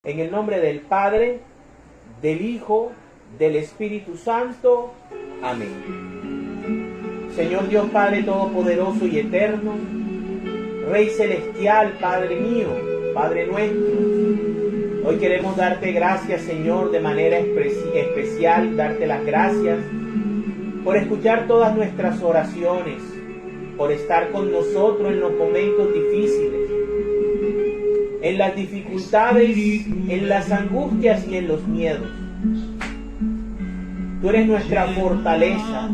En el nombre del Padre, del Hijo, del Espíritu Santo. Amén. Señor Dios Padre Todopoderoso y Eterno, Rey Celestial, Padre mío, Padre nuestro, hoy queremos darte gracias, Señor, de manera especial, darte las gracias por escuchar todas nuestras oraciones, por estar con nosotros en los momentos difíciles, en las dificultades, en las angustias y en los miedos. Tú eres nuestra fortaleza,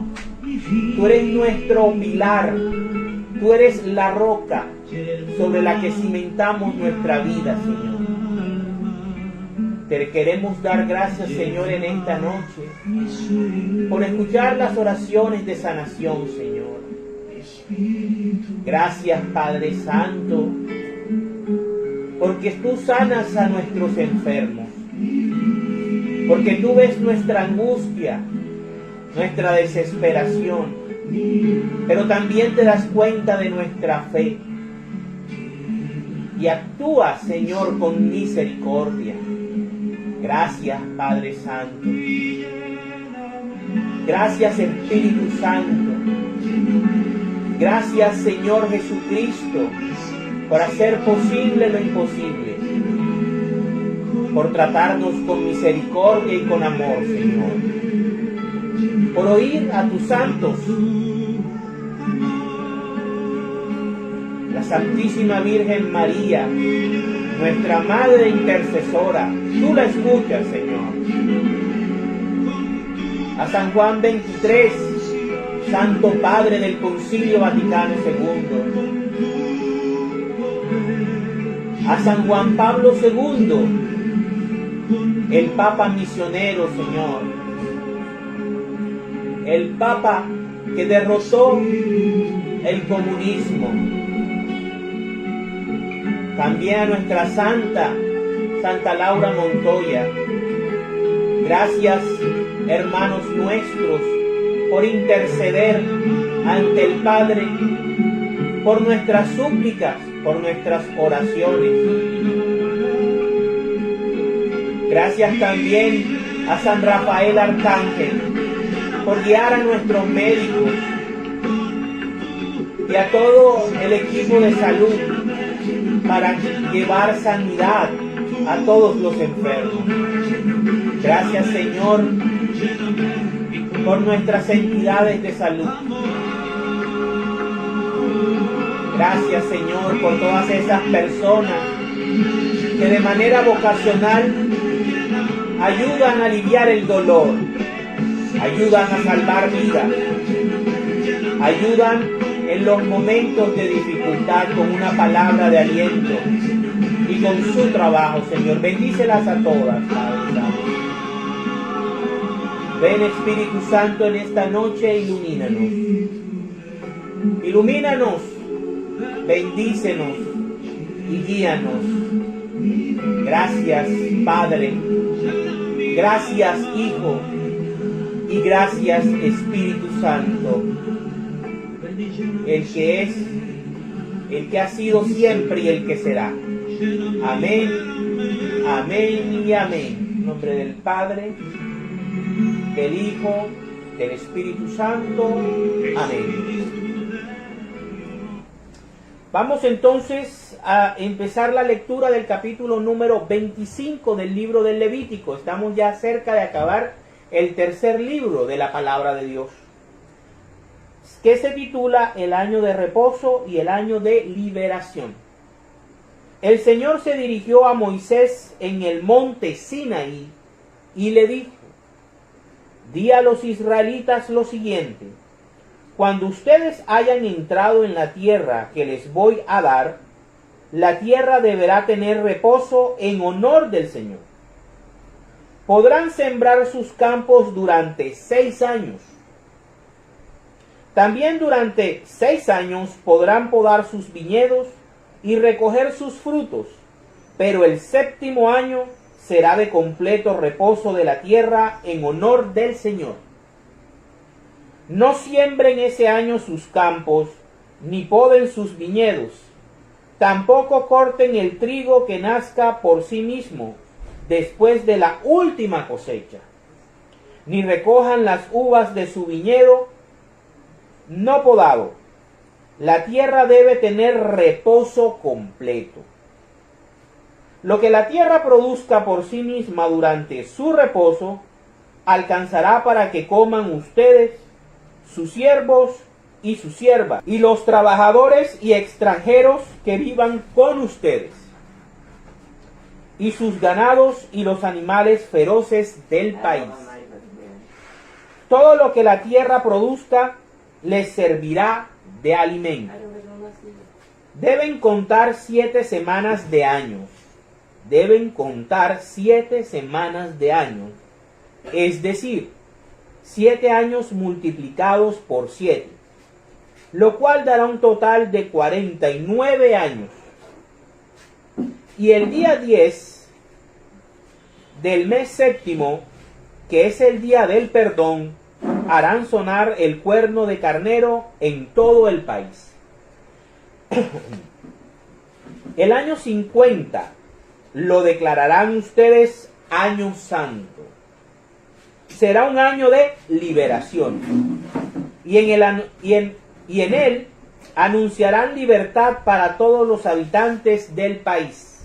tú eres nuestro pilar, tú eres la roca sobre la que cimentamos nuestra vida, Señor. Te queremos dar gracias, Señor, en esta noche, por escuchar las oraciones de sanación, Señor. Gracias, Padre Santo, porque tú sanas a nuestros enfermos, porque tú ves nuestra angustia, nuestra desesperación, pero también te das cuenta de nuestra fe y actúas, Señor, con misericordia. Gracias, Padre Santo. Gracias, Espíritu Santo. Gracias, Señor Jesucristo, por hacer posible lo imposible, por tratarnos con misericordia y con amor, Señor, por oír a tus santos. La Santísima Virgen María, nuestra Madre Intercesora, tú la escuchas, Señor. A San Juan XXIII, Santo Padre del Concilio Vaticano II, a San Juan Pablo II, el Papa misionero, Señor, el Papa que derrotó el comunismo. También a nuestra Santa Laura Montoya. Gracias, hermanos nuestros, por interceder ante el Padre, por nuestras súplicas, por nuestras oraciones. Gracias también a San Rafael Arcángel por guiar a nuestros médicos y a todo el equipo de salud para llevar sanidad a todos los enfermos. Gracias, Señor, por nuestras entidades de salud. Gracias, Señor, por todas esas personas que de manera vocacional ayudan a aliviar el dolor, ayudan a salvar vidas, ayudan en los momentos de dificultad con una palabra de aliento y con su trabajo, Señor. Bendícelas a todas, Padre Santo. Ven, Espíritu Santo, en esta noche, ilumínanos. Ilumínanos, bendícenos y guíanos. Gracias, Padre. Gracias, Hijo. Y gracias, Espíritu Santo. El que es, el que ha sido siempre y el que será. Amén, amén y amén. En nombre del Padre, del Hijo, del Espíritu Santo. Amén. Vamos entonces a empezar la lectura del capítulo número 25 del libro del Levítico. Estamos ya cerca de acabar el tercer libro de la palabra de Dios, que se titula El año de reposo y el año de liberación. El Señor se dirigió a Moisés en el monte Sinaí y le dijo: di a los israelitas lo siguiente: cuando ustedes hayan entrado en la tierra que les voy a dar, la tierra deberá tener reposo en honor del Señor. Podrán sembrar sus campos durante 6 años. También durante 6 años podrán podar sus viñedos y recoger sus frutos, pero el 7º año será de completo reposo de la tierra en honor del Señor. No siembren ese año sus campos, ni poden sus viñedos. Tampoco corten el trigo que nazca por sí mismo después de la última cosecha, ni recojan las uvas de su viñedo no podado. La tierra debe tener reposo completo. Lo que la tierra produzca por sí misma durante su reposo, alcanzará para que coman ustedes, sus siervos y sus siervas, y los trabajadores y extranjeros que vivan con ustedes, y sus ganados y los animales feroces del país. Todo lo que la tierra produzca les servirá de alimento. Deben contar 7 semanas de años. Deben contar 7 semanas de años. Es decir, 7 años multiplicados por 7, lo cual dará un total de 49 años. Y el día 10 del mes séptimo, que es el día del perdón, harán sonar el cuerno de carnero en todo el país. El año 50 lo declararán ustedes año santo. Será un año de liberación. Y en él anunciarán libertad para todos los habitantes del país.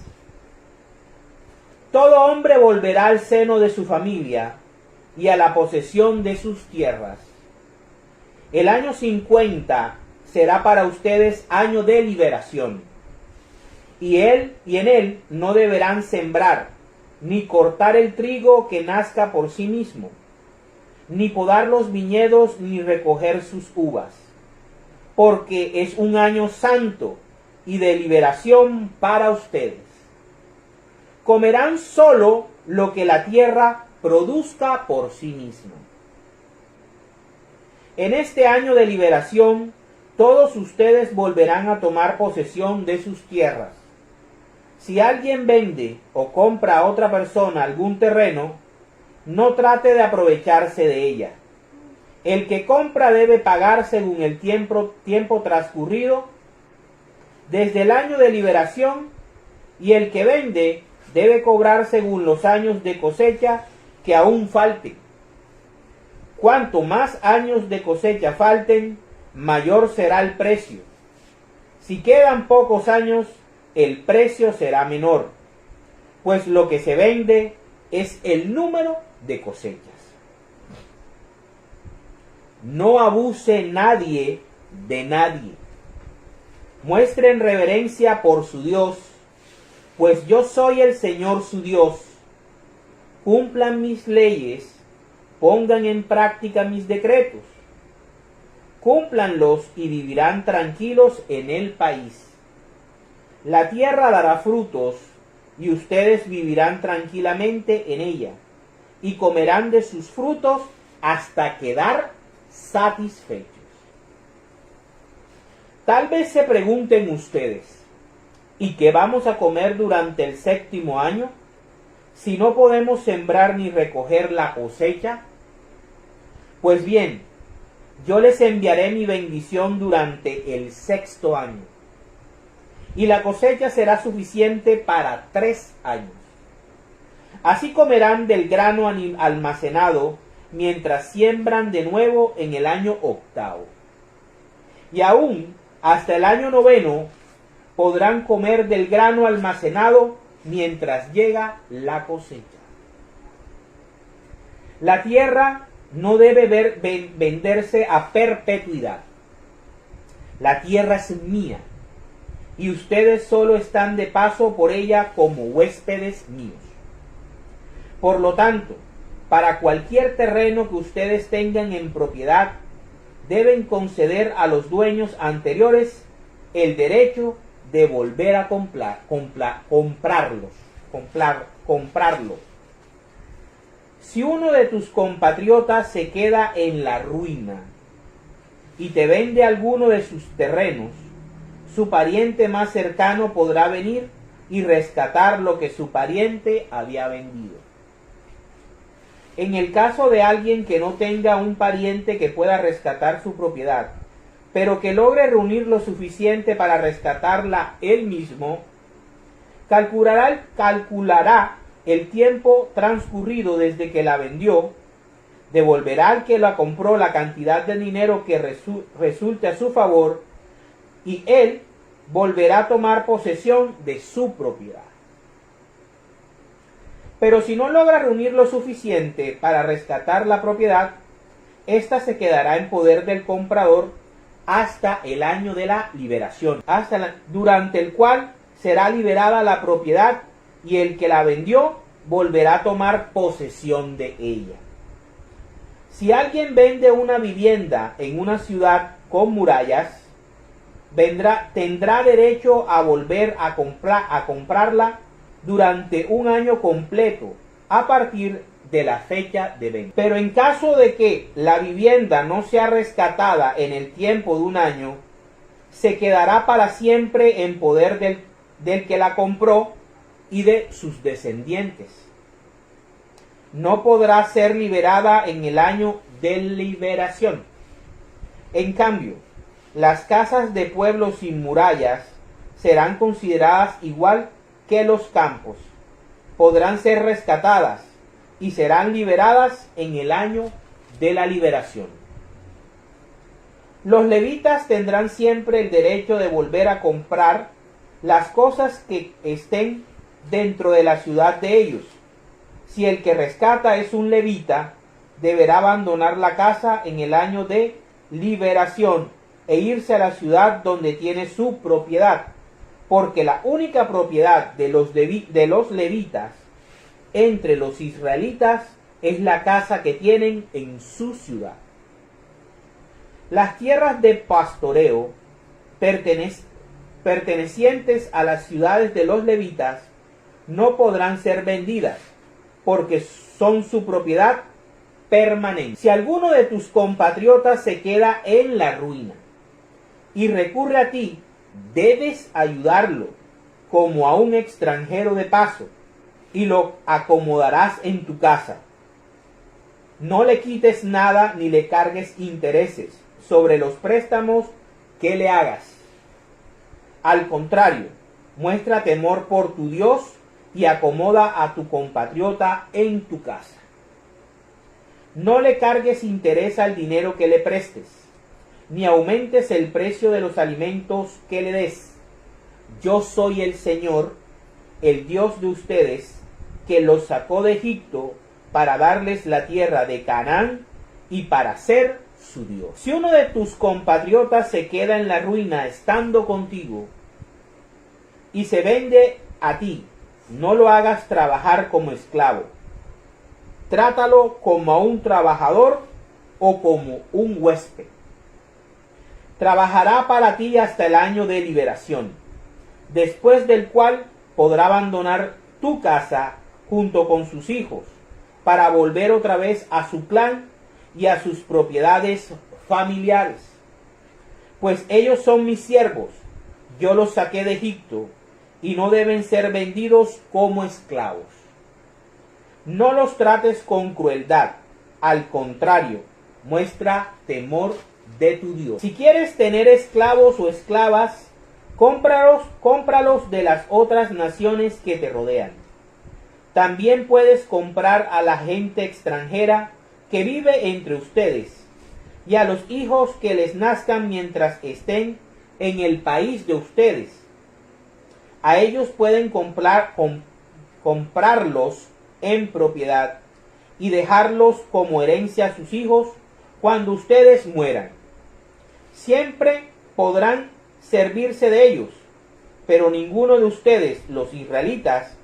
Todo hombre volverá al seno de su familia y a la posesión de sus tierras. El año 50 será para ustedes año de liberación. Y en él no deberán sembrar, ni cortar el trigo que nazca por sí mismo, ni podar los viñedos, ni recoger sus uvas, porque es un año santo y de liberación para ustedes. Comerán solo lo que la tierra produzca por sí misma. En este año de liberación, todos ustedes volverán a tomar posesión de sus tierras. Si alguien vende o compra a otra persona algún terreno, no trate de aprovecharse de ella. El que compra debe pagar según el tiempo transcurrido desde el año de liberación, y el que vende debe cobrar según los años de cosecha que aún falten. Cuanto más años de cosecha falten, mayor será el precio. Si quedan pocos años, el precio será menor, pues lo que se vende es el número de cosechas. No abuse nadie de nadie. Muestren reverencia por su Dios, pues yo soy el Señor su Dios. Cumplan mis leyes, pongan en práctica mis decretos. Cúmplanlos y vivirán tranquilos en el país. La tierra dará frutos y ustedes vivirán tranquilamente en ella y comerán de sus frutos hasta quedar satisfechos. Tal vez se pregunten ustedes, ¿y qué vamos a comer durante el séptimo año, si no podemos sembrar ni recoger la cosecha? Pues bien, yo les enviaré mi bendición durante el sexto año, y la cosecha será suficiente para 3 años. Así comerán del grano almacenado mientras siembran de nuevo en el año octavo. Y aún hasta el año noveno podrán comer del grano almacenado mientras llega la cosecha. La tierra no debe venderse a perpetuidad. La tierra es mía, y ustedes solo están de paso por ella como huéspedes míos. Por lo tanto, para cualquier terreno que ustedes tengan en propiedad, deben conceder a los dueños anteriores el derecho de volver a comprarlo. Si uno de tus compatriotas se queda en la ruina y te vende alguno de sus terrenos, su pariente más cercano podrá venir y rescatar lo que su pariente había vendido. En el caso de alguien que no tenga un pariente que pueda rescatar su propiedad, pero que logre reunir lo suficiente para rescatarla él mismo, calculará el tiempo transcurrido desde que la vendió, devolverá al que la compró la cantidad de dinero que resulte a su favor, y él volverá a tomar posesión de su propiedad. Pero si no logra reunir lo suficiente para rescatar la propiedad, ésta se quedará en poder del comprador hasta el año de la liberación, durante el cual será liberada la propiedad y el que la vendió volverá a tomar posesión de ella. Si alguien vende una vivienda en una ciudad con murallas, tendrá derecho a volver a comprarla durante un año completo a partir de la fecha de venta. Pero en caso de que la vivienda no sea rescatada en el tiempo de un año, se quedará para siempre en poder del que la compró y de sus descendientes. No podrá ser liberada en el año de liberación. En cambio, las casas de pueblos sin murallas serán consideradas igual que los campos. Podrán ser rescatadas y serán liberadas en el año de la liberación. Los levitas tendrán siempre el derecho de volver a comprar las cosas que estén dentro de la ciudad de ellos. Si el que rescata es un levita, deberá abandonar la casa en el año de liberación e irse a la ciudad donde tiene su propiedad, porque la única propiedad de los levitas entre los israelitas es la casa que tienen en su ciudad. Las tierras de pastoreo pertenecientes a las ciudades de los levitas no podrán ser vendidas, porque son su propiedad permanente. Si alguno de tus compatriotas se queda en la ruina y recurre a ti, debes ayudarlo como a un extranjero de paso, y lo acomodarás en tu casa. No le quites nada ni le cargues intereses sobre los préstamos que le hagas. Al contrario, muestra temor por tu Dios y acomoda a tu compatriota en tu casa. No le cargues interés al dinero que le prestes, ni aumentes el precio de los alimentos que le des. Yo soy el Señor, el Dios de ustedes, que los sacó de Egipto para darles la tierra de Canaán y para ser su Dios. Si uno de tus compatriotas se queda en la ruina estando contigo y se vende a ti, no lo hagas trabajar como esclavo. Trátalo como a un trabajador o como un huésped. Trabajará para ti hasta el año de liberación, después del cual podrá abandonar tu casa junto con sus hijos, para volver otra vez a su clan y a sus propiedades familiares. Pues ellos son mis siervos, yo los saqué de Egipto, y no deben ser vendidos como esclavos. No los trates con crueldad, al contrario, muestra temor de tu Dios. Si quieres tener esclavos o esclavas, cómpralos de las otras naciones que te rodean. También puedes comprar a la gente extranjera que vive entre ustedes y a los hijos que les nazcan mientras estén en el país de ustedes. A ellos pueden comprarlos en propiedad y dejarlos como herencia a sus hijos cuando ustedes mueran. Siempre podrán servirse de ellos, pero ninguno de ustedes, los israelitas,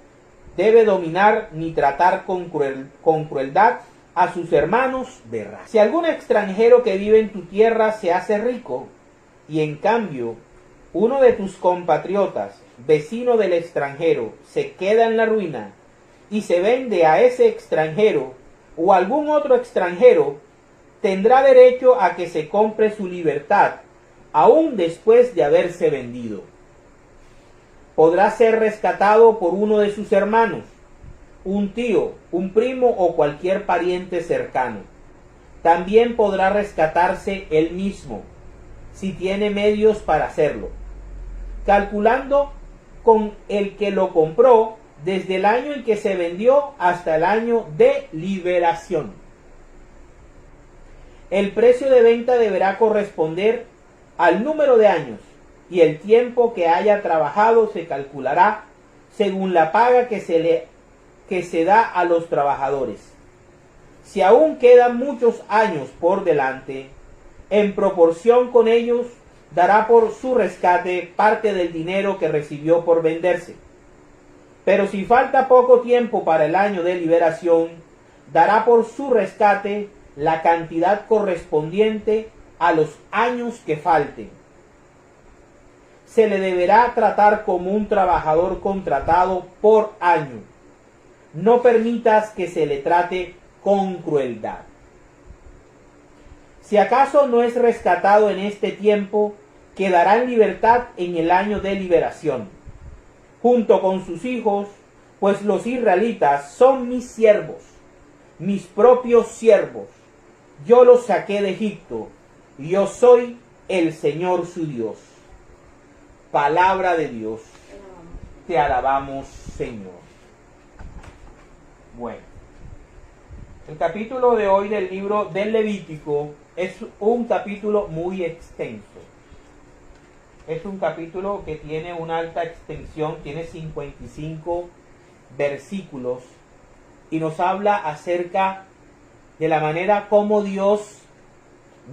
debe dominar ni tratar con crueldad a sus hermanos de raza. Si algún extranjero que vive en tu tierra se hace rico, y en cambio uno de tus compatriotas, vecino del extranjero, se queda en la ruina y se vende a ese extranjero o algún otro extranjero, tendrá derecho a que se compre su libertad, aún después de haberse vendido. Podrá ser rescatado por uno de sus hermanos, un tío, un primo o cualquier pariente cercano. También podrá rescatarse él mismo, si tiene medios para hacerlo, calculando con el que lo compró desde el año en que se vendió hasta el año de liberación. El precio de venta deberá corresponder al número de años, y el tiempo que haya trabajado se calculará según la paga que se da a los trabajadores. Si aún quedan muchos años por delante, en proporción con ellos, dará por su rescate parte del dinero que recibió por venderse. Pero si falta poco tiempo para el año de liberación, dará por su rescate la cantidad correspondiente a los años que falten. Se le deberá tratar como un trabajador contratado por año. No permitas que se le trate con crueldad. Si acaso no es rescatado en este tiempo, quedará en libertad en el año de liberación, junto con sus hijos, pues los israelitas son mis siervos, mis propios siervos. Yo los saqué de Egipto, y yo soy el Señor su Dios. Palabra de Dios. Te alabamos, Señor. Bueno, el capítulo de hoy del libro del Levítico es un capítulo muy extenso. Es un capítulo que tiene una alta extensión, tiene 55 versículos y nos habla acerca de la manera como Dios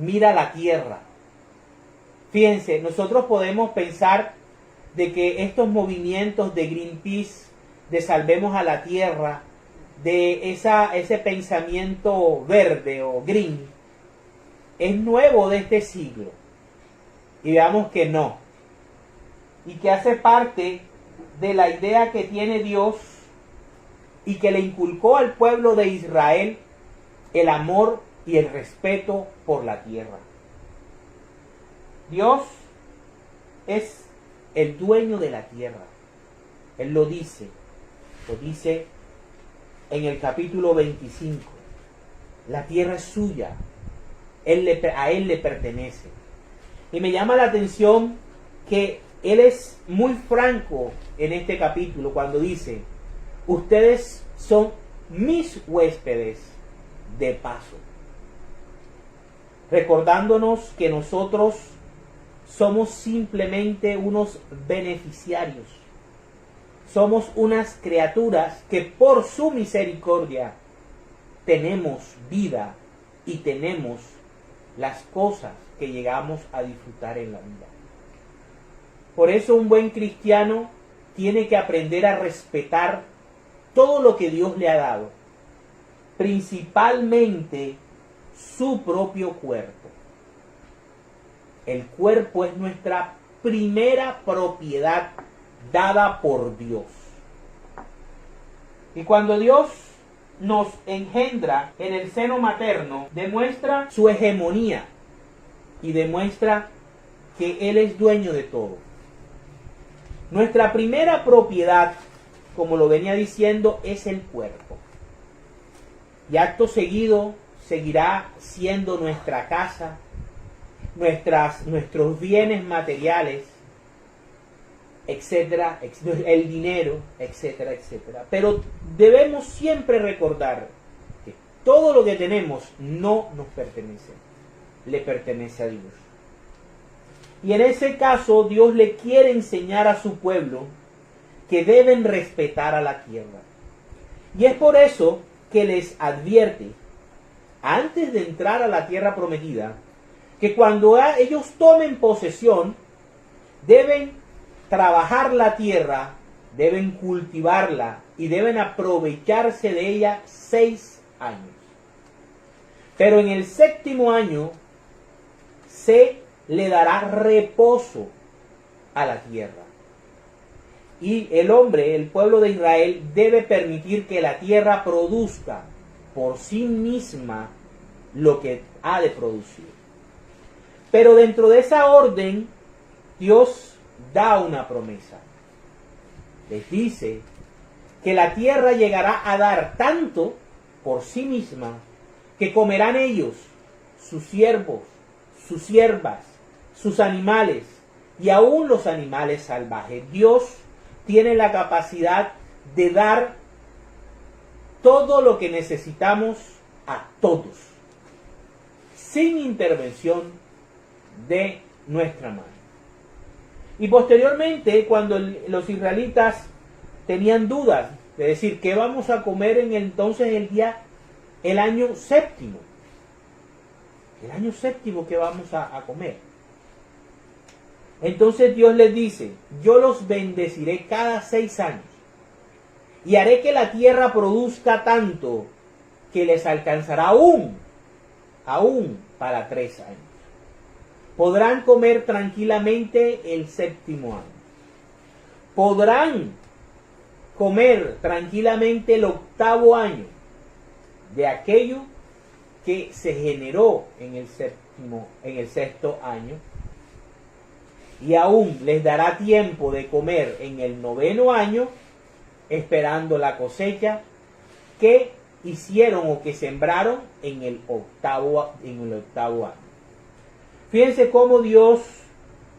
mira la tierra. Fíjense, nosotros podemos pensar de que estos movimientos de Greenpeace, de Salvemos a la Tierra, de ese pensamiento verde o green, es nuevo de este siglo. Y veamos que no. Y que hace parte de la idea que tiene Dios y que le inculcó al pueblo de Israel el amor y el respeto por la tierra. Dios es el dueño de la tierra. Él lo dice en el capítulo 25. La tierra es suya, a Él le pertenece. Y me llama la atención que Él es muy franco en este capítulo cuando dice: ustedes son mis huéspedes de paso. Recordándonos que nosotros somos simplemente unos beneficiarios. Somos unas criaturas que por su misericordia tenemos vida y tenemos las cosas que llegamos a disfrutar en la vida. Por eso un buen cristiano tiene que aprender a respetar todo lo que Dios le ha dado, principalmente su propio cuerpo. El cuerpo es nuestra primera propiedad dada por Dios. Y cuando Dios nos engendra en el seno materno, demuestra su hegemonía y demuestra que Él es dueño de todo. Nuestra primera propiedad, como lo venía diciendo, es el cuerpo. Y acto seguido seguirá siendo nuestra casa, nuestros bienes materiales, etcétera, el dinero, etcétera, etcétera. Pero debemos siempre recordar que todo lo que tenemos no nos pertenece, le pertenece a Dios. Y en ese caso Dios le quiere enseñar a su pueblo que deben respetar a la tierra. Y es por eso que les advierte, antes de entrar a la tierra prometida, que cuando ellos tomen posesión, deben trabajar la tierra, deben cultivarla y deben aprovecharse de ella 6 años. Pero en el 7º año se le dará reposo a la tierra. Y el hombre, el pueblo de Israel, debe permitir que la tierra produzca por sí misma lo que ha de producir. Pero dentro de esa orden, Dios da una promesa. Les dice que la tierra llegará a dar tanto por sí misma, que comerán ellos, sus siervos, sus siervas, sus animales y aún los animales salvajes. Dios tiene la capacidad de dar todo lo que necesitamos a todos, sin intervención de nuestra mano. Y posteriormente, cuando los israelitas tenían dudas de decir qué vamos a comer en entonces el año séptimo. El año séptimo que vamos a comer. Entonces Dios les dice, yo los bendeciré cada 6 años y haré que la tierra produzca tanto que les alcanzará aún para 3 años. Podrán comer tranquilamente el séptimo año. Podrán comer tranquilamente el 8º año de aquello que se generó en el 6º año, y aún les dará tiempo de comer en el 9º año, esperando la cosecha que hicieron o que sembraron en el 8º año. Fíjense cómo Dios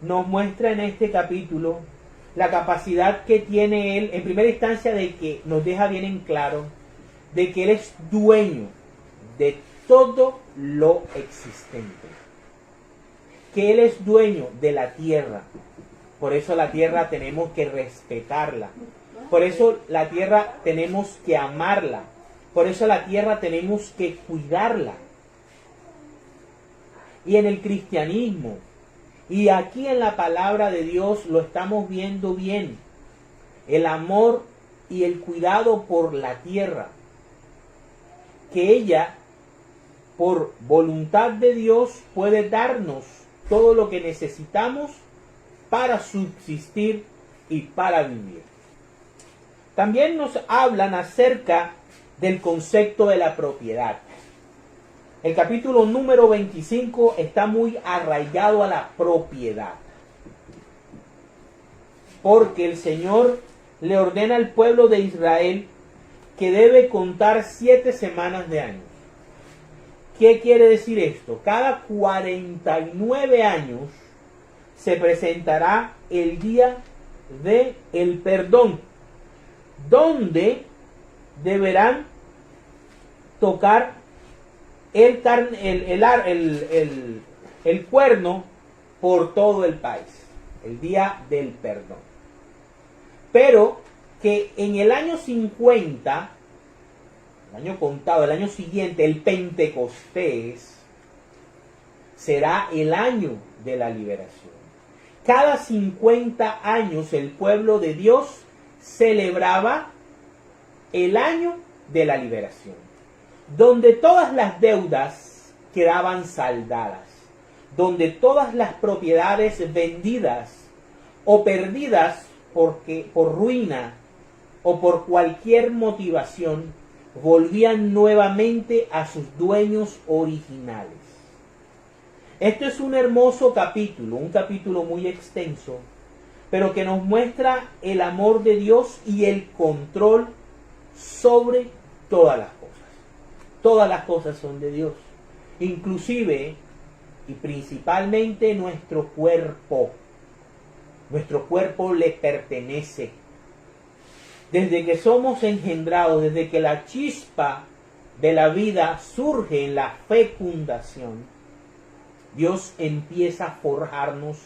nos muestra en este capítulo la capacidad que tiene Él, en primera instancia, de que nos deja bien en claro de que Él es dueño de todo lo existente, que Él es dueño de la tierra. Por eso la tierra tenemos que respetarla, por eso la tierra tenemos que amarla, por eso la tierra tenemos que cuidarla. Y en el cristianismo, y aquí en la palabra de Dios lo estamos viendo bien, el amor y el cuidado por la tierra, que ella, por voluntad de Dios, puede darnos todo lo que necesitamos para subsistir y para vivir. También nos hablan acerca del concepto de la propiedad. El capítulo número 25 está muy arraigado a la propiedad, porque el Señor le ordena al pueblo de Israel que debe contar 7 semanas de años. ¿Qué quiere decir esto? Cada 49 años se presentará el día del perdón, donde deberán tocar el cuerno por todo el país, el día del perdón. Pero que en el año 50, el año contado, el año siguiente, el Pentecostés, será el año de la liberación. Cada 50 años el pueblo de Dios celebraba el año de la liberación, donde todas las deudas quedaban saldadas, donde todas las propiedades vendidas o perdidas por ruina o por cualquier motivación volvían nuevamente a sus dueños originales. Esto es un hermoso capítulo, un capítulo muy extenso, pero que nos muestra el amor de Dios y el control sobre todas las cosas. Todas las cosas son de Dios, inclusive y principalmente nuestro cuerpo. Nuestro cuerpo le pertenece. Desde que somos engendrados, desde que la chispa de la vida surge en la fecundación, Dios empieza a forjarnos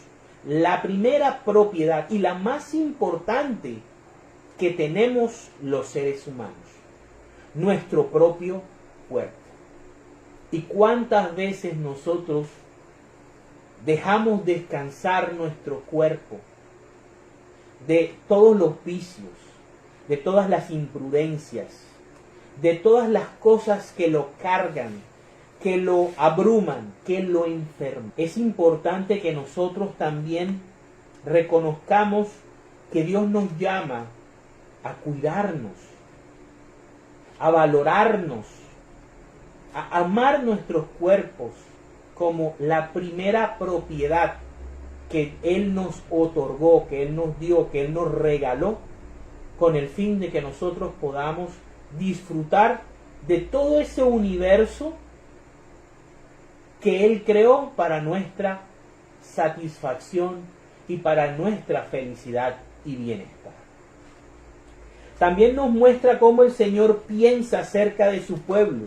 la primera propiedad y la más importante que tenemos los seres humanos, nuestro propio cuerpo. ¿Y cuántas veces nosotros dejamos descansar nuestro cuerpo de todos los vicios, de todas las imprudencias, de todas las cosas que lo cargan, que lo abruman, que lo enferman? Es importante que nosotros también reconozcamos que Dios nos llama a cuidarnos, a valorarnos, a amar nuestros cuerpos como la primera propiedad que Él nos otorgó, que Él nos dio, que Él nos regaló con el fin de que nosotros podamos disfrutar de todo ese universo que Él creó para nuestra satisfacción y para nuestra felicidad y bienestar. También nos muestra cómo el Señor piensa acerca de su pueblo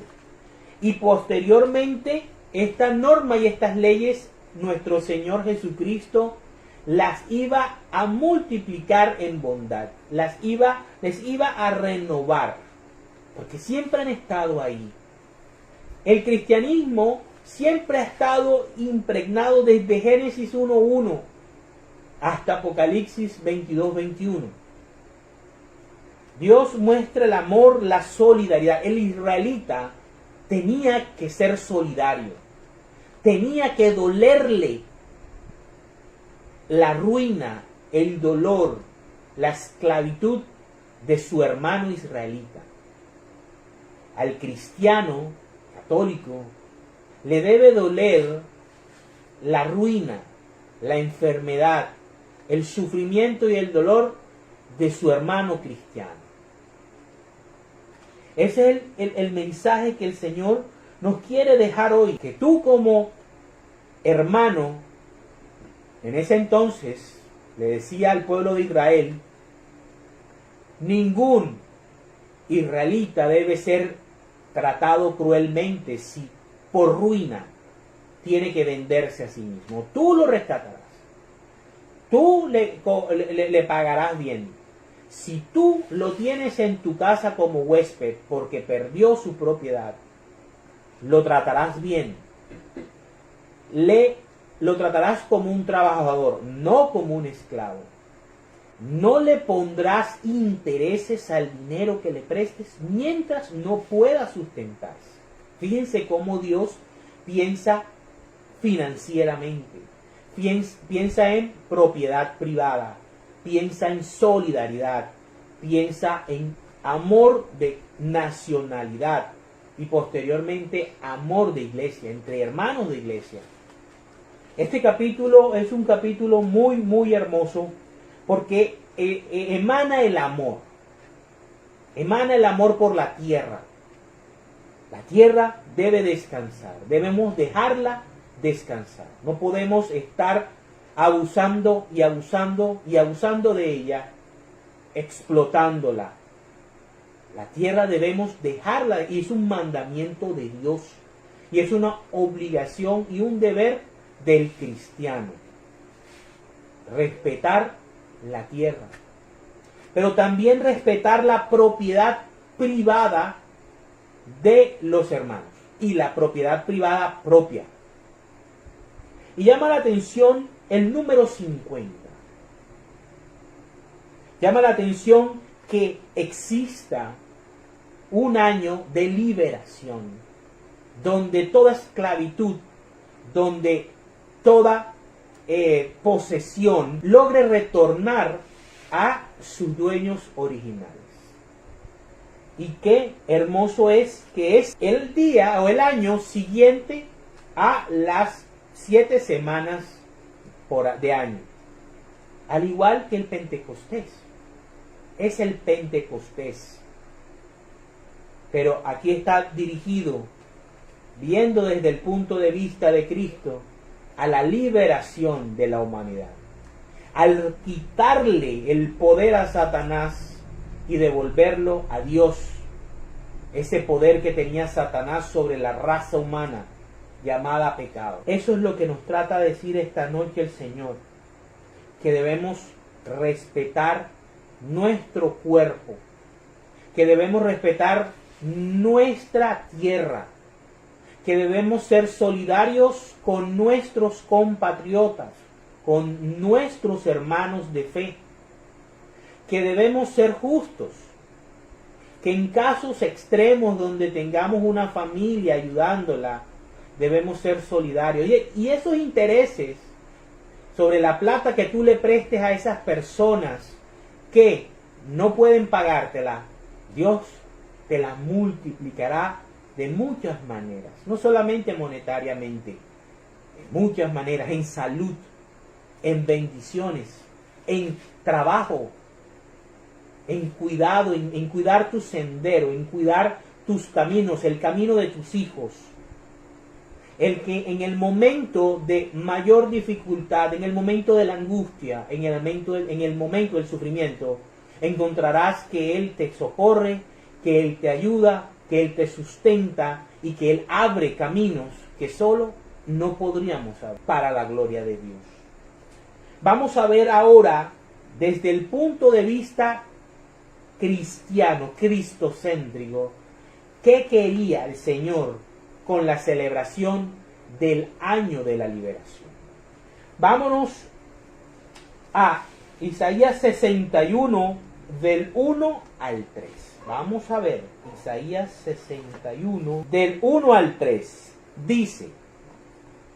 y posteriormente esta norma y estas leyes nuestro Señor Jesucristo las iba a multiplicar en bondad, les iba a renovar, porque siempre han estado ahí. El cristianismo siempre ha estado impregnado desde Génesis 1:1 hasta Apocalipsis 22:21. Dios muestra el amor, la solidaridad. El israelita tenía que ser solidario, tenía que dolerle la ruina, el dolor, la esclavitud de su hermano israelita. Al cristiano católico le debe doler la ruina, la enfermedad, el sufrimiento y el dolor de su hermano cristiano. Ese es el mensaje que el Señor nos quiere dejar hoy, que tú como hermano, en ese entonces, le decía al pueblo de Israel, ningún israelita debe ser tratado cruelmente si por ruina tiene que venderse a sí mismo. Tú lo rescatarás. Tú le pagarás bien. Si tú lo tienes en tu casa como huésped porque perdió su propiedad, lo tratarás bien. Lo tratarás como un trabajador, no como un esclavo. No le pondrás intereses al dinero que le prestes mientras no pueda sustentarse. Fíjense cómo Dios piensa financieramente. Piensa en propiedad privada. Piensa en solidaridad. Piensa en amor de nacionalidad. Y posteriormente amor de iglesia, entre hermanos de iglesia. Este capítulo es un capítulo muy, muy hermoso porque emana el amor. Emana el amor por la tierra. La tierra debe descansar. Debemos dejarla descansar. No podemos estar abusando y abusando y abusando de ella, explotándola. La tierra debemos dejarla y es un mandamiento de Dios. Y es una obligación y un deber del cristiano. Respetar la tierra. Pero también respetar la propiedad privada de los hermanos. Y la propiedad privada propia. Y llama la atención el número 50. Llama la atención que exista un año de liberación, donde toda esclavitud, donde toda posesión logre retornar a sus dueños originales. Y qué hermoso es que es el día o el año siguiente a las 7 semanas de año. Al igual que el Pentecostés. Es el Pentecostés. Pero aquí está dirigido, viendo desde el punto de vista de Cristo, a la liberación de la humanidad. Al quitarle el poder a Satanás y devolverlo a Dios. Ese poder que tenía Satanás sobre la raza humana, llamada pecado. Eso es lo que nos trata de decir esta noche el Señor. Que debemos respetar nuestro cuerpo. Que debemos respetar nuestra tierra. Que debemos ser solidarios con nuestros compatriotas, con nuestros hermanos de fe. Que debemos ser justos. Que en casos extremos donde tengamos una familia ayudándola, debemos ser solidarios. Y esos intereses sobre la plata que tú le prestes a esas personas que no pueden pagártela, Dios te la multiplicará de muchas maneras. No solamente monetariamente, de muchas maneras, en salud, en bendiciones, en trabajo. en cuidado, en cuidar tu sendero, en cuidar tus caminos, el camino de tus hijos. El que en el momento de mayor dificultad, en el momento de la angustia, en el momento del sufrimiento, encontrarás que Él te socorre, que Él te ayuda, que Él te sustenta y que Él abre caminos que solo no podríamos abrir para la gloria de Dios. Vamos a ver ahora desde el punto de vista cristiano, cristocéntrico, qué quería el Señor con la celebración del año de la liberación. Vámonos a Isaías 61 del 1 al 3. Vamos a ver, Isaías 61 del 1 al 3. Dice: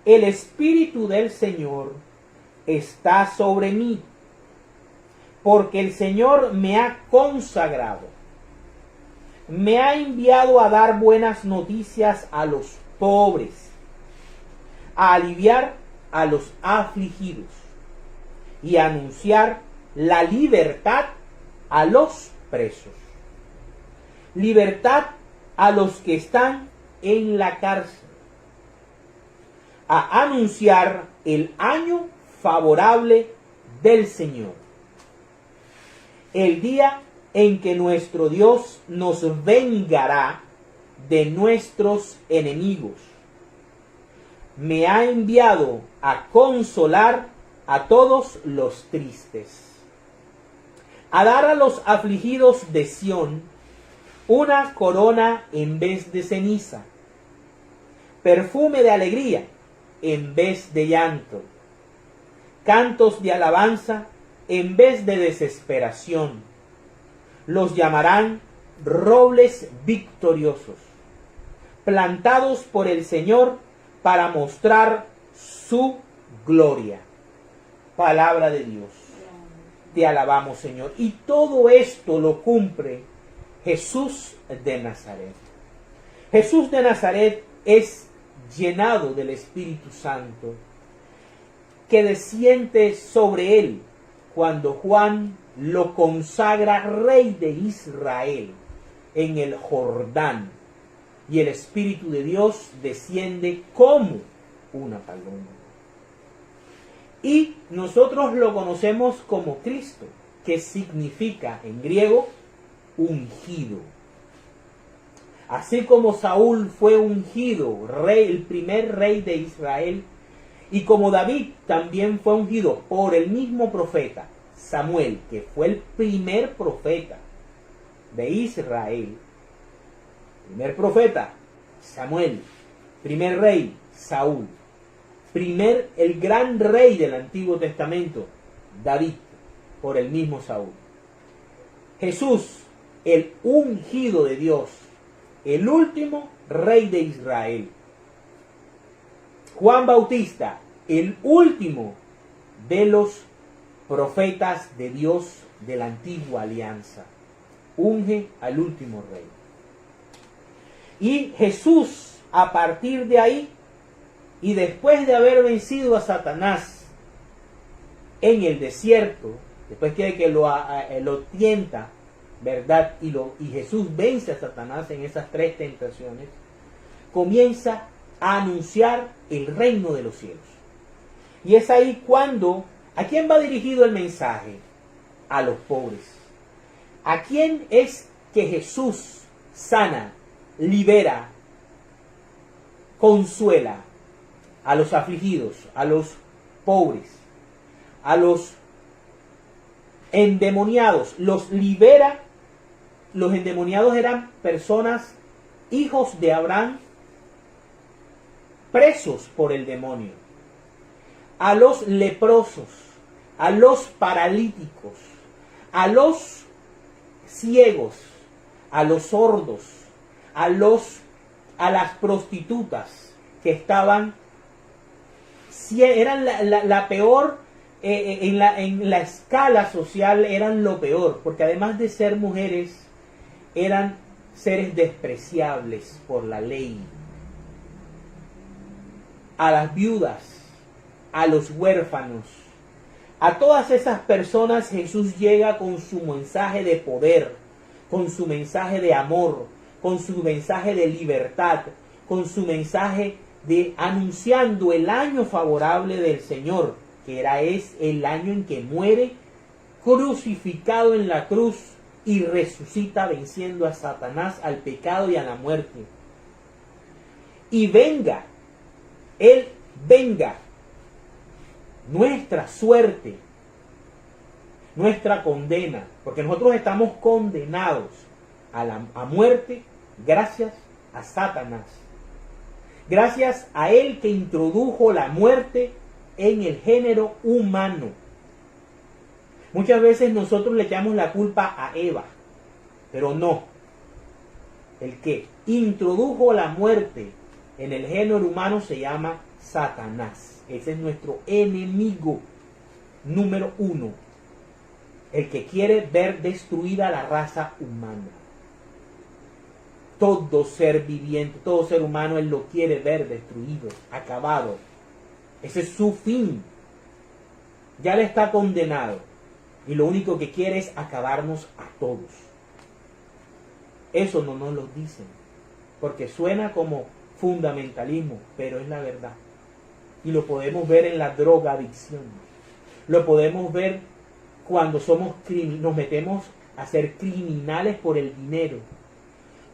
el Espíritu del Señor está sobre mí, porque el Señor me ha consagrado. Me ha enviado a dar buenas noticias a los pobres, a aliviar a los afligidos y a anunciar la libertad a los presos, libertad a los que están en la cárcel, a anunciar el año favorable del Señor, el día en que nuestro Dios nos vengará de nuestros enemigos. Me ha enviado a consolar a todos los tristes, a dar a los afligidos de Sión una corona en vez de ceniza, perfume de alegría en vez de llanto, cantos de alabanza en vez de desesperación. Los llamarán robles victoriosos, plantados por el Señor para mostrar su gloria. Palabra de Dios. Te alabamos, Señor. Y todo esto lo cumple Jesús de Nazaret. Jesús de Nazaret es llenado del Espíritu Santo, que desciende sobre él cuando Juan lo consagra rey de Israel en el Jordán, y el Espíritu de Dios desciende como una paloma. Y nosotros lo conocemos como Cristo, que significa en griego ungido. Así como Saúl fue ungido rey, el primer rey de Israel, y como David también fue ungido por el mismo profeta Samuel, que fue el primer profeta de Israel. Primer profeta Samuel, primer rey Saúl, el gran rey del Antiguo Testamento David, por el mismo Saúl. Jesús, el ungido de Dios, el último rey de Israel. Juan Bautista, el último de los profetas de Dios de la antigua alianza, unge al último rey. Y Jesús, a partir de ahí, y después de haber vencido a Satanás en el desierto, después que lo tienta, ¿verdad? Y Jesús vence a Satanás en esas 3 tentaciones, comienza a anunciar el reino de los cielos. Y es ahí cuando, ¿a quién va dirigido el mensaje? A los pobres. ¿A quién es que Jesús sana, libera, consuela? A los afligidos, a los pobres, a los endemoniados. Los libera. Los endemoniados eran personas, hijos de Abraham, presos por el demonio. A los leprosos, a los paralíticos, a los ciegos, a los sordos, a las prostitutas que estaban, eran la peor, en la escala social eran lo peor, porque además de ser mujeres, eran seres despreciables por la ley. A las viudas, a los huérfanos, A todas esas personas Jesús llega con su mensaje de poder, con su mensaje de amor, con su mensaje de libertad, con su mensaje de anunciando el año favorable del Señor, que es el año en que muere crucificado en la cruz y resucita venciendo a Satanás, al pecado y a la muerte. Y venga, Él venga, nuestra suerte, nuestra condena, porque nosotros estamos condenados a muerte gracias a Satanás. Gracias a él que introdujo la muerte en el género humano. Muchas veces nosotros le echamos la culpa a Eva, pero no. El que introdujo la muerte en el género humano se llama Satanás. Ese es nuestro enemigo número 1. El que quiere ver destruida la raza humana. Todo ser viviente, todo ser humano, él lo quiere ver destruido, acabado. Ese es su fin. Ya le está condenado. Y lo único que quiere es acabarnos a todos. Eso no nos lo dicen. Porque suena como fundamentalismo, pero es la verdad. Y lo podemos ver en la drogadicción. Lo podemos ver cuando nos metemos a ser criminales por el dinero.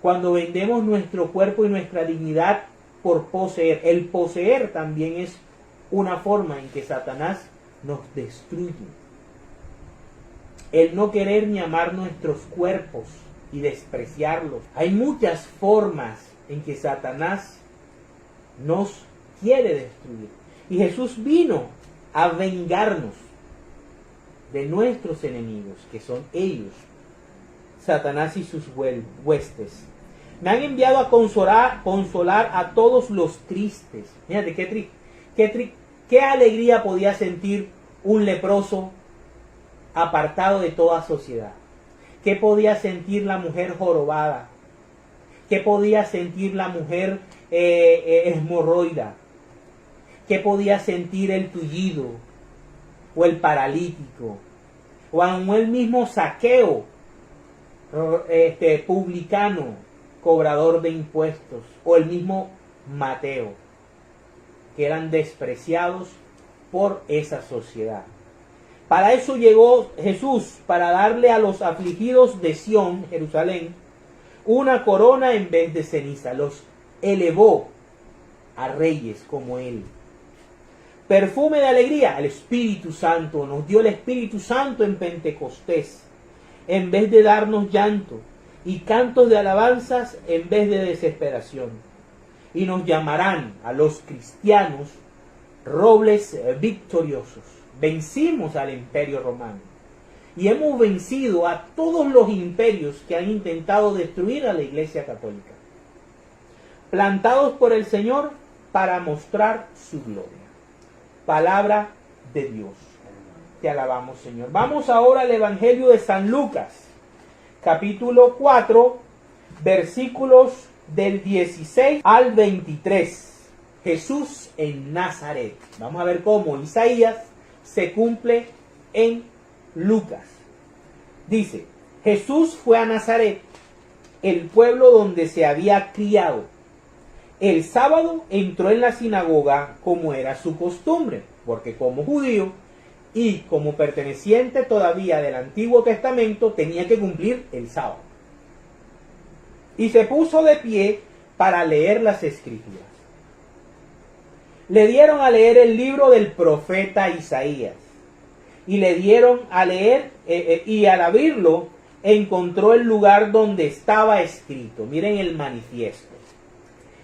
Cuando vendemos nuestro cuerpo y nuestra dignidad por poseer. El poseer también es una forma en que Satanás nos destruye. El no querer ni amar nuestros cuerpos y despreciarlos. Hay muchas formas en que Satanás nos quiere destruir. Y Jesús vino a vengarnos de nuestros enemigos, que son ellos, Satanás y sus huestes. Me han enviado a consolar a todos los tristes. Fíjate qué alegría podía sentir un leproso apartado de toda sociedad. ¿Qué podía sentir la mujer jorobada? ¿Qué podía sentir la mujer hemorroida? ¿Qué podía sentir el tullido? O el paralítico. O aún el mismo Zaqueo, publicano, cobrador de impuestos, o el mismo Mateo, que eran despreciados por esa sociedad. Para eso llegó Jesús, para darle a los afligidos de Sión, Jerusalén, una corona en vez de ceniza. Los elevó a reyes como él. Perfume de alegría, el Espíritu Santo. Nos dio el Espíritu Santo en Pentecostés, en vez de darnos llanto, y cantos de alabanzas en vez de desesperación. Y nos llamarán a los cristianos robles victoriosos. Vencimos al imperio romano. Y hemos vencido a todos los imperios que han intentado destruir a la Iglesia Católica. Plantados por el Señor para mostrar su gloria. Palabra de Dios. Te alabamos, Señor. Vamos ahora al Evangelio de San Lucas. Capítulo 4, versículos del 16 al 23. Jesús en Nazaret. Vamos a ver cómo Isaías se cumple en Lucas. Dice, Jesús fue a Nazaret, el pueblo donde se había criado. El sábado entró en la sinagoga como era su costumbre, porque como judío y como perteneciente todavía del Antiguo Testamento tenía que cumplir el sábado. Y se puso de pie para leer las Escrituras. Le dieron a leer el libro del profeta Isaías. Y le dieron a leer, y al abrirlo encontró el lugar donde estaba escrito. Miren el manifiesto.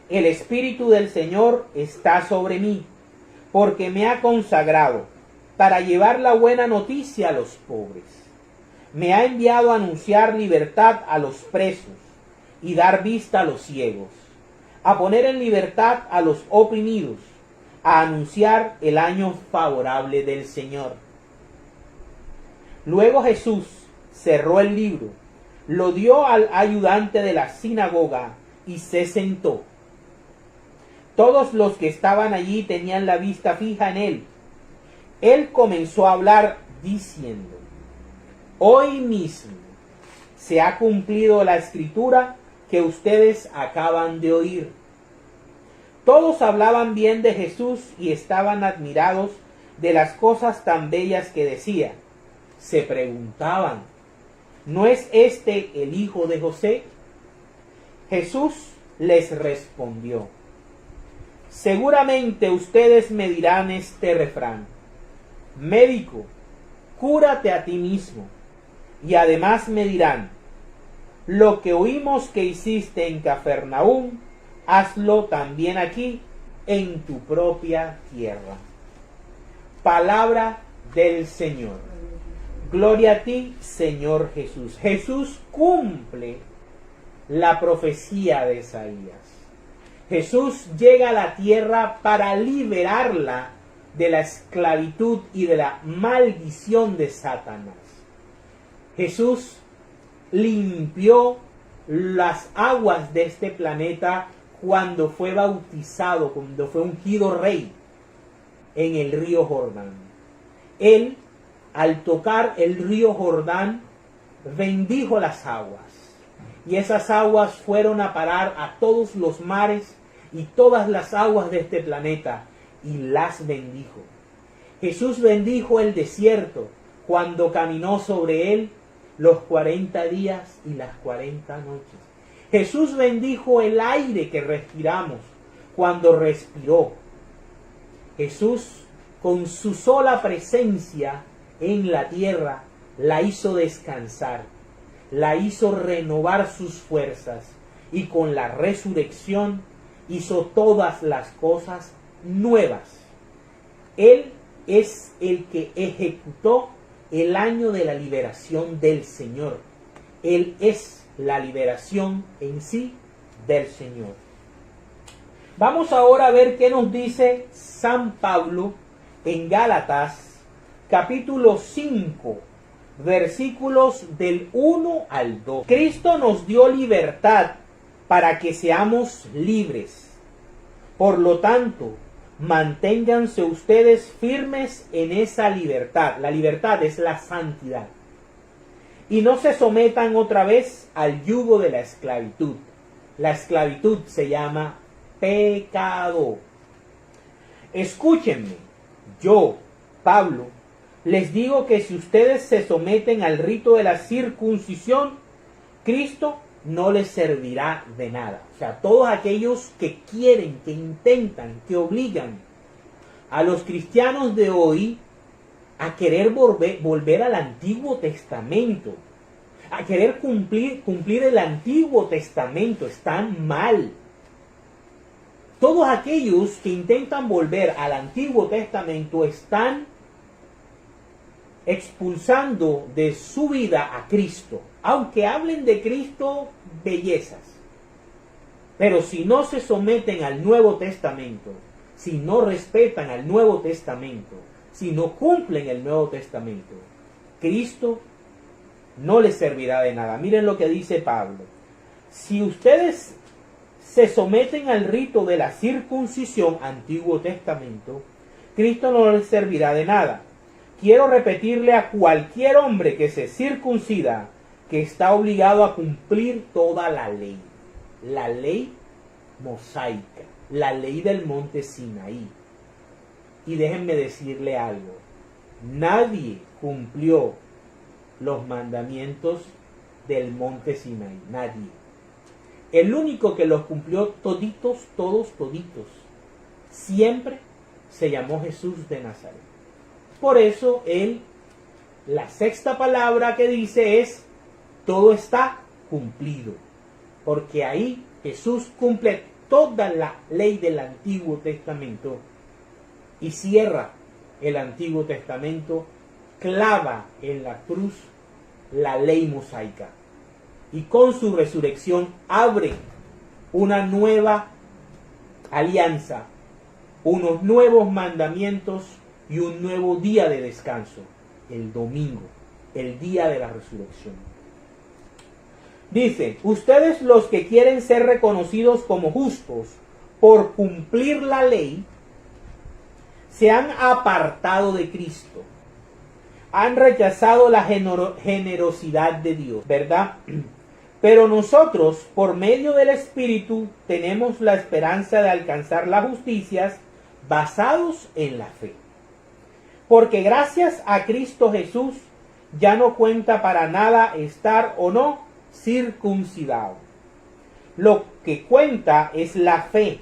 El Espíritu del Señor está sobre mí, porque me ha consagrado para llevar la buena noticia a los pobres. Me ha enviado a anunciar libertad a los presos y dar vista a los ciegos, a poner en libertad a los oprimidos, a anunciar el año favorable del Señor. Luego Jesús cerró el libro, lo dio al ayudante de la sinagoga y se sentó. Todos los que estaban allí tenían la vista fija en él, Él comenzó a hablar diciendo: hoy mismo se ha cumplido la escritura que ustedes acaban de oír. Todos hablaban bien de Jesús y estaban admirados de las cosas tan bellas que decía. Se preguntaban: ¿no es este el hijo de José? Jesús les respondió: seguramente ustedes me dirán este refrán: médico, cúrate a ti mismo. Y además me dirán: lo que oímos que hiciste en Cafarnaúm, hazlo también aquí, en tu propia tierra. Palabra del Señor. Gloria a ti, Señor Jesús. Jesús cumple la profecía de Isaías. Jesús llega a la tierra para liberarla de la esclavitud y de la maldición de Satanás. Jesús limpió las aguas de este planeta cuando fue bautizado, cuando fue ungido rey en el río Jordán. Él, al tocar el río Jordán, bendijo las aguas. Y esas aguas fueron a parar a todos los mares y todas las aguas de este planeta, y las bendijo. Jesús bendijo el desierto cuando caminó sobre él los 40 días y las 40 noches. Jesús bendijo el aire que respiramos cuando respiró. Jesús, con su sola presencia en la tierra, la hizo descansar, la hizo renovar sus fuerzas, y con la resurrección hizo todas las cosas nuevas. Él es el que ejecutó el año de la liberación del Señor. Él es la liberación en sí del Señor. Vamos ahora a ver qué nos dice San Pablo en Gálatas, capítulo 5, versículos del 1 al 2. Cristo nos dio libertad para que seamos libres. Por lo tanto, manténganse ustedes firmes en esa libertad. La libertad es la santidad. Y no se sometan otra vez al yugo de la esclavitud. La esclavitud se llama pecado. Escúchenme, yo, Pablo, les digo que si ustedes se someten al rito de la circuncisión, Cristo no les servirá de nada. O sea, todos aquellos que quieren, que intentan, que obligan a los cristianos de hoy a querer volver al Antiguo Testamento, a querer cumplir el Antiguo Testamento, están mal. Todos aquellos que intentan volver al Antiguo Testamento están expulsando de su vida a Cristo, aunque hablen de Cristo bellezas. Pero si no se someten al Nuevo Testamento, si no respetan al Nuevo Testamento, si no cumplen el Nuevo Testamento, Cristo no les servirá de nada. Miren lo que dice Pablo: si ustedes se someten al rito de la circuncisión, Antiguo Testamento, Cristo no les servirá de nada. Quiero repetirle a cualquier hombre que se circuncida que está obligado a cumplir toda la ley mosaica, la ley del monte Sinaí. Y déjenme decirle algo: nadie cumplió los mandamientos del monte Sinaí, nadie. El único que los cumplió toditos, siempre se llamó Jesús de Nazaret. Por eso la sexta palabra que dice es: todo está cumplido. Porque ahí Jesús cumple toda la ley del Antiguo Testamento y cierra el Antiguo Testamento, clava en la cruz la ley mosaica. Y con su resurrección abre una nueva alianza, unos nuevos mandamientos y un nuevo día de descanso, el domingo, el día de la resurrección. Dice: ustedes, los que quieren ser reconocidos como justos por cumplir la ley, se han apartado de Cristo, han rechazado la generosidad de Dios, ¿verdad? Pero nosotros, por medio del Espíritu, tenemos la esperanza de alcanzar las justicias basados en la fe. Porque gracias a Cristo Jesús ya no cuenta para nada estar o no circuncidado. Lo que cuenta es la fe,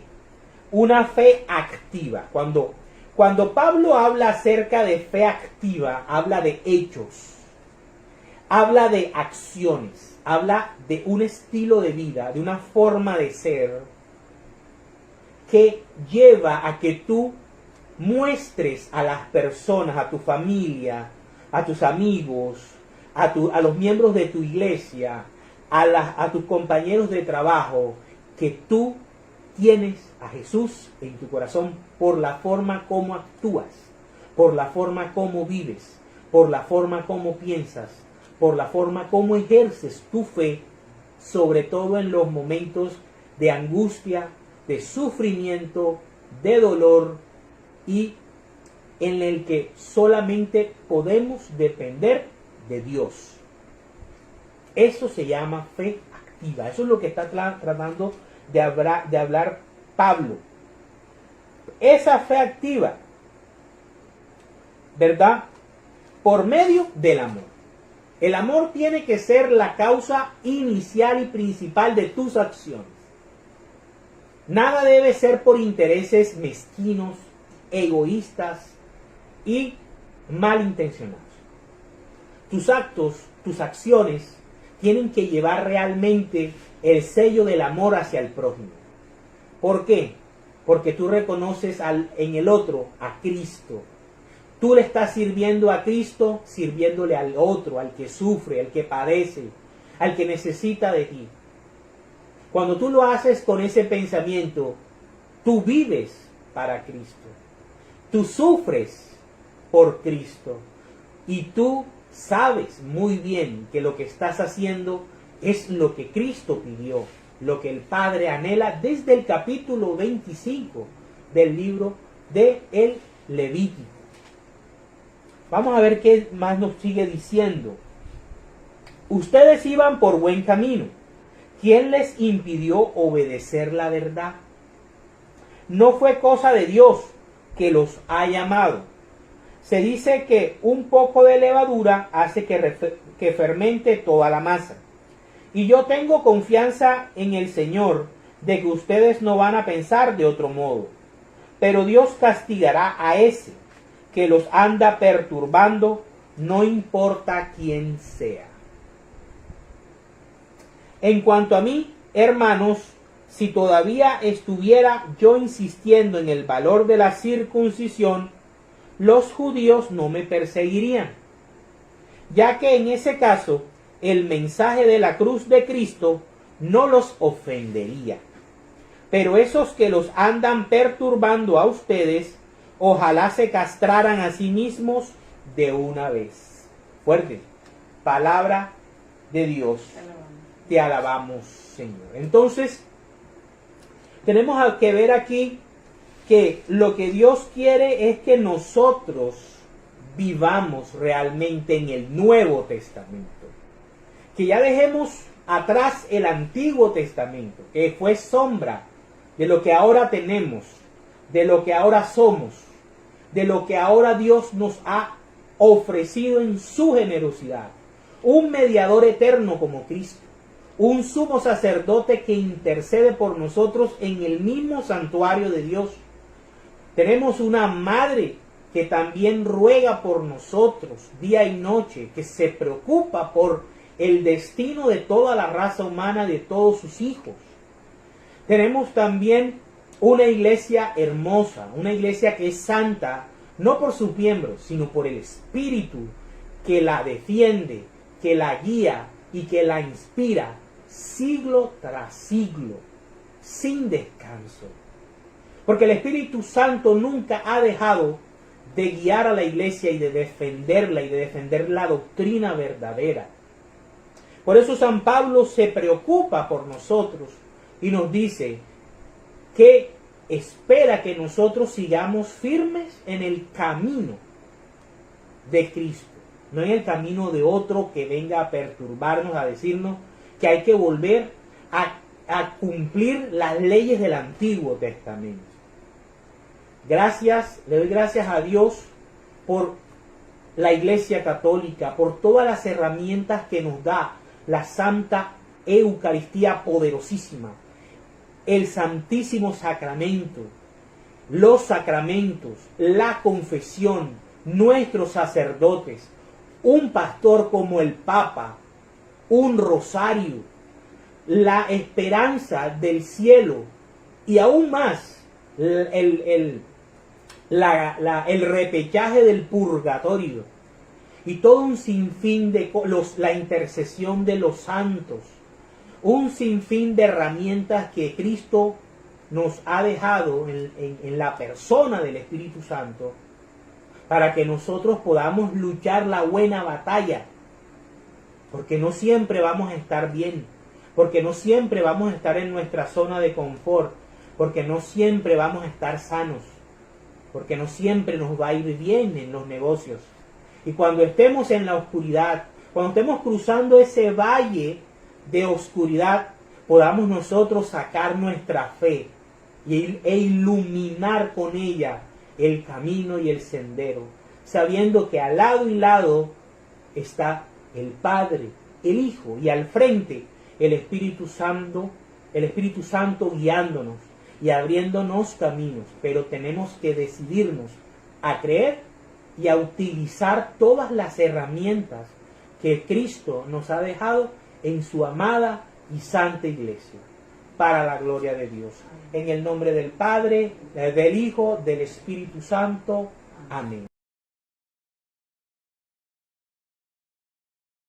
una fe activa. Cuando Pablo habla acerca de fe activa, habla de hechos, habla de acciones, habla de un estilo de vida, de una forma de ser que lleva a que tú muestres a las personas, a tu familia, a tus amigos, a los miembros de tu iglesia, a tus compañeros de trabajo, que tú tienes a Jesús en tu corazón por la forma como actúas, por la forma como vives, por la forma como piensas, por la forma como ejerces tu fe, sobre todo en los momentos de angustia, de sufrimiento, de dolor, y en el que solamente podemos depender de Dios. Eso se llama fe activa. Eso es lo que está tratando de hablar Pablo. Esa fe activa, ¿verdad? Por medio del amor. El amor tiene que ser la causa inicial y principal de tus acciones. Nada debe ser por intereses mezquinos, egoístas y malintencionados. Tus actos, tus acciones tienen que llevar realmente el sello del amor hacia el prójimo. ¿Por qué? Porque tú reconoces en el otro a Cristo. Tú le estás sirviendo a Cristo, sirviéndole al otro, al que sufre, al que padece, al que necesita de ti. Cuando tú lo haces con ese pensamiento, tú vives para Cristo. Tú sufres por Cristo. Y tú sabes muy bien que lo que estás haciendo es lo que Cristo pidió, lo que el Padre anhela desde el capítulo 25 del libro de el Levítico. Vamos a ver qué más nos sigue diciendo. Ustedes iban por buen camino. ¿Quién les impidió obedecer la verdad? No fue cosa de Dios que los ha llamado. Se dice que un poco de levadura hace que fermente toda la masa. Y yo tengo confianza en el Señor de que ustedes no van a pensar de otro modo. Pero Dios castigará a ese que los anda perturbando, no importa quién sea. En cuanto a mí, hermanos, si todavía estuviera yo insistiendo en el valor de la circuncisión, los judíos no me perseguirían, ya que en ese caso el mensaje de la cruz de Cristo no los ofendería. Pero esos que los andan perturbando a ustedes, ojalá se castraran a sí mismos de una vez. Fuerte. Palabra de Dios. Te alabamos, Señor. Entonces, tenemos que ver aquí que lo que Dios quiere es que nosotros vivamos realmente en el Nuevo Testamento. Que ya dejemos atrás el Antiguo Testamento, que fue sombra de lo que ahora tenemos, de lo que ahora somos, de lo que ahora Dios nos ha ofrecido en su generosidad. Un mediador eterno como Cristo. Un sumo sacerdote que intercede por nosotros en el mismo santuario de Dios. Tenemos una madre que también ruega por nosotros día y noche, que se preocupa por el destino de toda la raza humana, de todos sus hijos. Tenemos también una iglesia hermosa, una iglesia que es santa, no por sus miembros, sino por el Espíritu que la defiende, que la guía y que la inspira siglo tras siglo, sin descanso. Porque el Espíritu Santo nunca ha dejado de guiar a la iglesia y de defenderla y de defender la doctrina verdadera. Por eso San Pablo se preocupa por nosotros y nos dice que espera que nosotros sigamos firmes en el camino de Cristo, no en el camino de otro que venga a perturbarnos, a decirnos que hay que volver a cumplir las leyes del Antiguo Testamento. Le doy gracias a Dios por la Iglesia Católica, por todas las herramientas que nos da la Santa Eucaristía poderosísima, el Santísimo Sacramento, los sacramentos, la confesión, nuestros sacerdotes, un pastor como el Papa, un rosario, la esperanza del cielo y aún más el repechaje del purgatorio y todo un sinfín de la intercesión de los santos, un sinfín de herramientas que Cristo nos ha dejado en la persona del Espíritu Santo para que nosotros podamos luchar la buena batalla, porque no siempre vamos a estar bien, porque no siempre vamos a estar en nuestra zona de confort, porque no siempre vamos a estar sanos, porque no siempre nos va a ir bien en los negocios. Y cuando estemos en la oscuridad, cuando estemos cruzando ese valle de oscuridad, podamos nosotros sacar nuestra fe e iluminar con ella el camino y el sendero, sabiendo que al lado y lado está el Padre, el Hijo, y al frente el Espíritu Santo guiándonos y abriéndonos caminos. Pero tenemos que decidirnos a creer y a utilizar todas las herramientas que Cristo nos ha dejado en su amada y santa Iglesia, para la gloria de Dios. En el nombre del Padre, del Hijo, del Espíritu Santo. Amén.